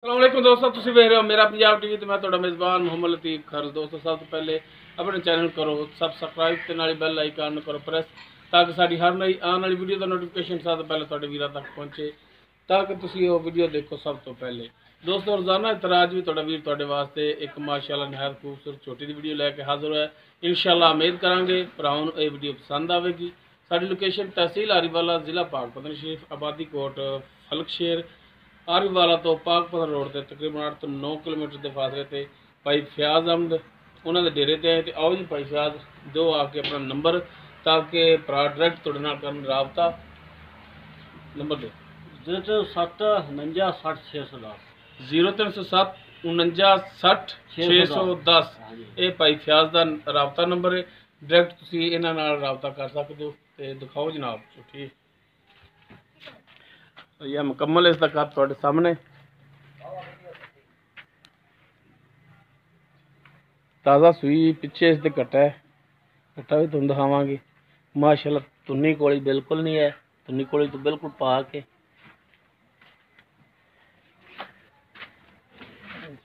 अस्सलामुअलैकुम दोस्तों, तुम वेख रहे हो मेरा पंजाब टीवी। तो मैं थोड़ा मेज़बान मोहम्मद लतीफ़ खर। दोस्तों सब तो पहले अपने चैनल करो सबसक्राइब ते नाल बेल आइकन करो प्रेस ताकि साड़ी हर नई आने वाली वीडियो का नोटिफिकेशन सब तो पहले थोड़े वीर तक पहुँचे ताकि तुम वो वीडियो देखो सब तो पहले। दोस्तों रोजाना तरह अज भी थोड़ा वीर थोड़े वास्ते एक माशाअल्लाह नहायत खूबसूरत छोटी सी वीडियो लैके हाजिर है। इंशाअल्लाह उम्मीद करांगे भरावां नूं ये वीडियो पसंद आएगी। साडी लोकेशन तहसील आरीवाला, जिला पाकपतन शरीफ, आबादी कोट फलकशेर। आरीवाला तो पाकपतन रोड से तकरीबन 8 ਤੋਂ 9 किलोमीटर के फासले से भाई फयाज अहमद उन्होंने डेरे से आए। तो आओ जी भाई फयाज दो आके अपना नंबर ताकि भरा डायरैक्ट थोड़े नाल करन राबता। नंबर दो 0307 49 60 610 ये भाई फयाज का राबता नंबर है। डायरैक्ट तुसीं इन्हां नाल राबता कर सकते हो। तो दिखाओ जनाब ठीक यह मुकम्मल इसका कद थोड़े सामने ताज़ा सूई पिछे इसके कट्टा है। कट्टा भी तुम दिखावांगे माशाल्लाह। तुन्नी कोली बिल्कुल नहीं है, तुन्नी कोली तो बिल्कुल पाक है।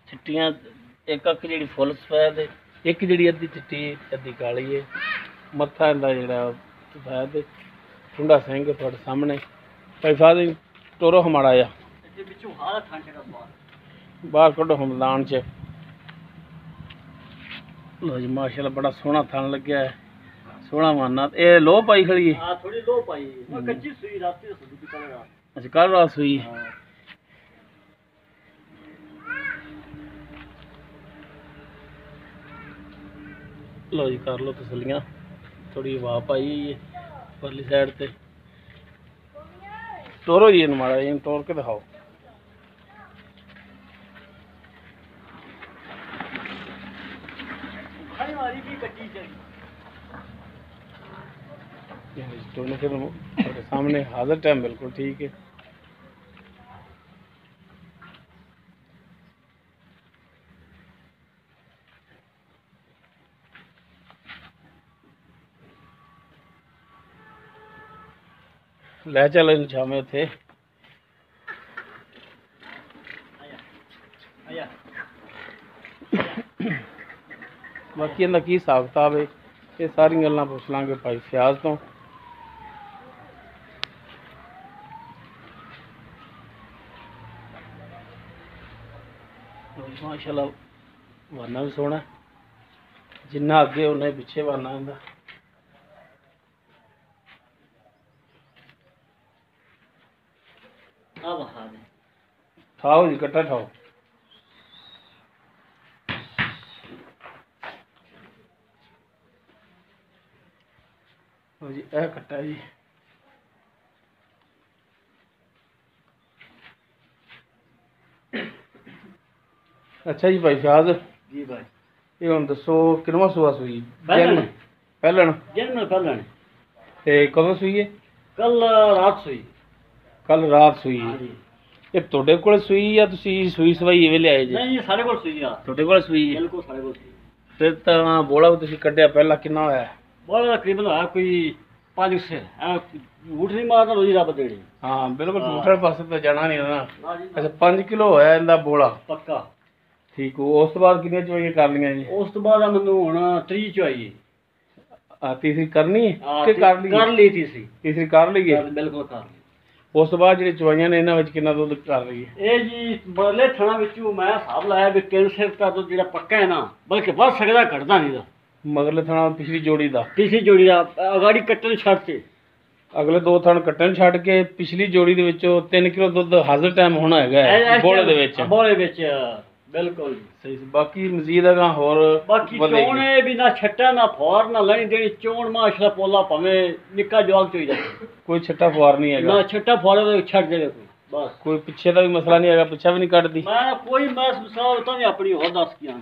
चिट्टियां एक अख जी फुल सफेद है, एक जी अद्धी चिट्टी अद्धी काली है। मत्था इनका जोड़ा सफेद है, ठुंडा सिंह थोड़े सामने। भाई साहब टोरो हमारा आ बाहर कड्डो हम मैदान च। लो जी माशाल्लाह बड़ा सोहना थन लग्या है, सोहना माना। ये लो पाई खड़ी है? हां थोड़ी लो पाई है, कच्ची सूई रात अच्छा कल रात सूई। लो जी कर लो तसलियां। थोड़ी हवा पाई है परली साइड से। तोरो जी माड़ा जी तोड़ के दिखाओ। दोनों के सामने हाजिर टाइम बिल्कुल ठीक है। लै चल छावे उ बाकी इनका की हिसाब किताब है ये सारी गल्लां पुछ लांगे भाई फयाज तो। माशाल्लाह वाना भी सोहना, जिन्ना अगे उन्ना पिछे वाना इनका। ठाओ जी कट्टा ठाओ। जी यह कट्टा जी अच्छा जी भाई फयाज जी भाई ये हम दसो किनवा सूआ सूई? पहलन कदों सूई है? कल रात सूई। कल रात सूई ये ਤੁਹਾਡੇ ਕੋਲ ਸੂਈ ਜਾਂ ਤੁਸੀਂ ਸੂਈ ਸਵਾਈ ਇਵੇਂ ਲਿਆਏ ਜੀ? ਨਹੀਂ ਸਾਡੇ ਕੋਲ ਸੂਈ ਆ। ਤੁਹਾਡੇ ਕੋਲ ਸੂਈ ਹੈ? ਬਿਲਕੁਲ ਸਾਡੇ ਕੋਲ ਸੂਈ। ਫਿਰ ਤਾਂ ਬੋਲਾ ਵੀ ਤੁਸੀਂ ਕੱਢਿਆ ਪਹਿਲਾਂ ਕਿੰਨਾ ਹੋਇਆ? ਬੋਲਾ ਤਕਰੀਬਨ ਹੋਇਆ ਕੋਈ 5 ਸੇ ਝੂਠ ਨਹੀਂ ਮਾਰਦਾ ਰੋਜੀ ਰੱਬ ਦੇਣੀ। ਹਾਂ ਬਿਲਕੁਲ ਝੂਠ ਵਾਲੇ ਪਾਸੇ ਤਾਂ ਜਾਣਾ ਨਹੀਂ ਨਾ। ਅੱਛਾ 5 ਕਿਲੋ ਹੋਇਆ ਇਹਦਾ ਬੋਲਾ ਪੱਕਾ ਠੀਕ। ਉਸ ਤੋਂ ਬਾਅਦ ਕਿੰਨੀਆਂ ਚਵਾਈਆਂ ਕਰ ਲਈਆਂ ਜੀ? ਉਸ ਤੋਂ ਬਾਅਦ ਮੈਨੂੰ ਹੁਣ 30 ਚਵਾਈ तीसरी करनी है कर ली तीसरी कर ली है बिल्कुल कर ली। उस तो बाद ਜਿਹੜੀ ਚਵਾਈਆਂ ਨੇ ਇਹਨਾਂ ਵਿੱਚ ਕਿੰਨਾ ਦੁੱਧ ਕਰ ਰਹੀ ਹੈ? ਇਹ ਜੀ ਬਰਲੇ ਥਣਾ ਵਿੱਚੋਂ ਮੈਂ ਹਿਸਾਬ ਲਾਇਆ ਵੀ ਕੈਂਸਰ ਦਾ ਦੁੱਧ ਜਿਹੜਾ ਪੱਕਾ ਹੈ ਨਾ ਬਲਕਿ ਵੱਧ ਸਕਦਾ ਘਟਦਾ ਨਹੀਂ ਦਾ। ਮਗਰਲੇ ਥਣਾ ਪਿਛਲੀ ਜੋੜੀ ਦਾ ਅਗਾੜੀ ਕੱਟਣ ਛੱਡ ਕੇ ਅਗਲੇ ਦੋ ਥਣ ਕੱਟਣ ਛੱਡ ਕੇ ਪਿਛਲੀ ਜੋੜੀ ਦੇ ਵਿੱਚੋਂ 3 ਕਿਲੋ ਦੁੱਧ ਹਾਜ਼ਰ ਟਾਈਮ ਹੋਣਾ ਹੈਗਾ ਬੋਲੇ ਦੇ ਵਿੱਚ। ਬੋਲੇ ਵਿੱਚ बिल्कुल सही। बाकी मजीद अगर होर बाकी चोने भी ना छट्टा ना फुआर ना लणी देनी चोन माशाल्लाह पोला भावे निक्का जवाक चोई जाए कोई छट्टा फुआर नहीं है ना। छट्टा फुआर तो छड़ दे कोई बस कोई पीछे का भी मसला नहीं है, पीछा भी नहीं काटती मैं कोई मैस मसला होता नहीं अपनी और दस किया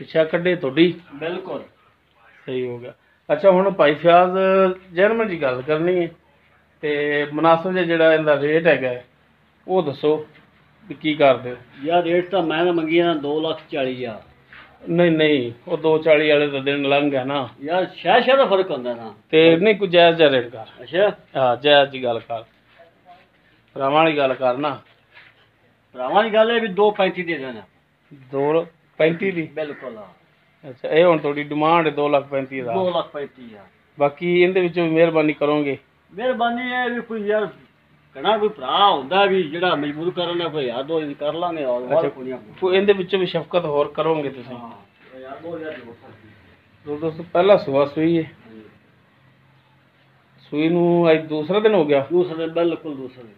पिछा कड्डे थोड़ी बिल्कुल सही हो गया। अच्छा हुण भाई फयाज जर्मन की गल करनी है ਤੇ ਮੁਨਾਸਬ ਜਿਹੜਾ ਇਹਦਾ ਰੇਟ ਹੈਗਾ ਉਹ ਦੱਸੋ ਵੀ ਕੀ ਕਰਦੇ? ਯਾਰ ਰੇਟ ਤਾਂ ਮੈਂ ਤਾਂ ਮੰਗੀ ਨਾ 2,40,000। नहीं नहीं वो 240 वाले तो दिन लंघ गया ना यार। शह शह का फर्क होंदा ना ते नहीं कोई जायज जा रेट कर। अच्छा हाँ जायज की गल कर ਭਰਾਵਾਂ ਵਾਲੀ ਗੱਲ ਕਰਨਾ, ਭਰਾਵਾਂ ਦੀ ਗੱਲ ਹੈ ਵੀ 2.35 ਦੇ ਦੇਣਾ। 2.35 ਦੀ ਬਿਲਕੁਲ। ਅੱਛਾ, ਇਹ ਹੁਣ ਤੁਹਾਡੀ ਡਿਮਾਂਡ ਹੈ 2,35,000। 2,35,000। ਬਾਕੀ ਇਹਦੇ ਵਿੱਚੋਂ ਮਿਹਰਬਾਨੀ ਕਰੋਗੇ? ਮਿਹਰਬਾਨੀ ਹੈ ਵੀ ਕੋਈ ਯਾਰ ਕਹਣਾ ਕੋਈ ਭਰਾ ਹੁੰਦਾ ਵੀ ਜਿਹੜਾ ਮਜਬੂਰ ਕਰਨ ਦਾ ਕੋਈ ਯਾਰ 2 ਕਰ ਲਾਂਗੇ। ਕੋਈ ਇਹਦੇ ਵਿੱਚੋਂ ਵੀ ਸ਼ਫਕਤ ਹੋਰ ਕਰੋਗੇ ਤੁਸੀਂ? ਯਾਰ 2,000 ਦੀ ਹੋ ਸਕਦੀ। ਦੋਸਤੋ ਪਹਿਲਾ ਸੂਆ ਸੂਈ ਹੈ, ਸੂਈ ਨੂੰ ਅੱਜ ਦੂਸਰਾ ਦਿਨ ਹੋ ਗਿਆ। ਦੂਸਰੇ ਦਿਨ, ਬਿਲਕੁਲ ਦੂਸਰੇ ਦਿਨ।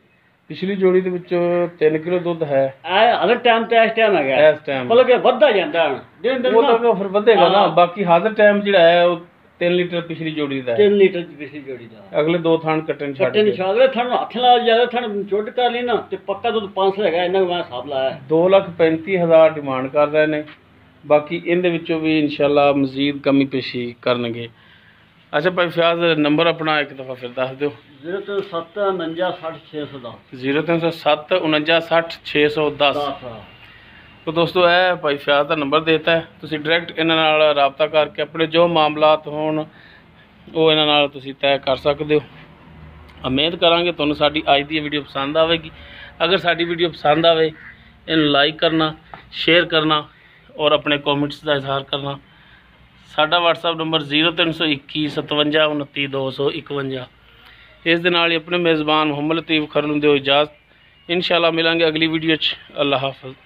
ਪਿਛਲੀ ਜੋੜੀ ਦੇ ਵਿੱਚ 3 ਕਿਲੋ ਦੁੱਧ ਹੈ। ਹਰ ਟਾਈਮ ਤੇ ਇਸ ਟਾਈਮ ਹੈਗਾ, ਇਸ ਟਾਈਮ ਮਤਲਬ ਕਿ ਵੱਧਦਾ ਜਾਂਦਾ ਹੁਣ ਦਿਨ ਦਿਨ। ਉਹ ਤਾਂ ਫਿਰ ਵਧੇਗਾ ਨਾ। ਬਾਕੀ ਹਾਜ਼ਰ ਟਾਈਮ ਜਿਹੜਾ ਹੈ ਉਹ 3 ਲੀਟਰ ਪਿਛਲੀ ਜੋੜੀ ਦਾ ਹੈ। 3 ਲੀਟਰ ਪਿਛਲੀ ਜੋੜੀ ਦਾ। ਅਗਲੇ 2 ਥਣ ਕੱਟਣ ਛੱਡ ਕੱਟੇ ਨਿਸ਼ਾਨ ਅਗਲੇ ਥਣ ਹੱਥ ਲਾ ਜਿਆਦਾ ਥਣ ਚੁੱਟ ਕਰ ਲਈ ਨਾ ਤੇ ਪੱਕਾ ਦੁੱਧ 500 ਹੈਗਾ। ਇਹਨਾਂ ਮੈਂ ਹਿਸਾਬ ਲਾਇਆ 2,35,000 ਡਿਮਾਂਡ ਕਰ ਰਹੇ ਨੇ। ਬਾਕੀ ਇਹਦੇ ਵਿੱਚੋਂ ਵੀ ਇਨਸ਼ਾਅੱਲਾ ਮਜ਼ੀਦ ਕਮੀ ਪੇਸ਼ੀ ਕਰਨਗੇ। ਅੱਛਾ ਭਾਈ ਫਿਆਜ਼, ਨੰਬਰ ਆਪਣਾ ਇੱਕ ਦਫਾ ਫਿਰ ਦੱਸ ਦਿਓ। 037 49 60 610। 037 49 60 610। तो दोस्तों है भाई फियाज का नंबर देता है, तुसी डायरैक्ट इन्हां नाल राबता करके अपने जो मामलात होण वो इन्हां नाल तुसी तय कर सकते हो। उम्मीद करांगे तुहानूं साडी अज दी वीडियो पसंद आवेगी। अगर साडी वीडियो पसंद आवे इन्हूं लाइक करना, शेयर करना और अपने कॉमेंट्स का इजहार करना। साडा WhatsApp नंबर 0321 57 29 251। इस दे नाल ही अपने मेज़बान मुहम्मद लतीफ़ खरलू दिओ इजाज़त। इंशाअल्लाह मिलांगे अगली वीडियो च। अल्लाह हाफ़िज़।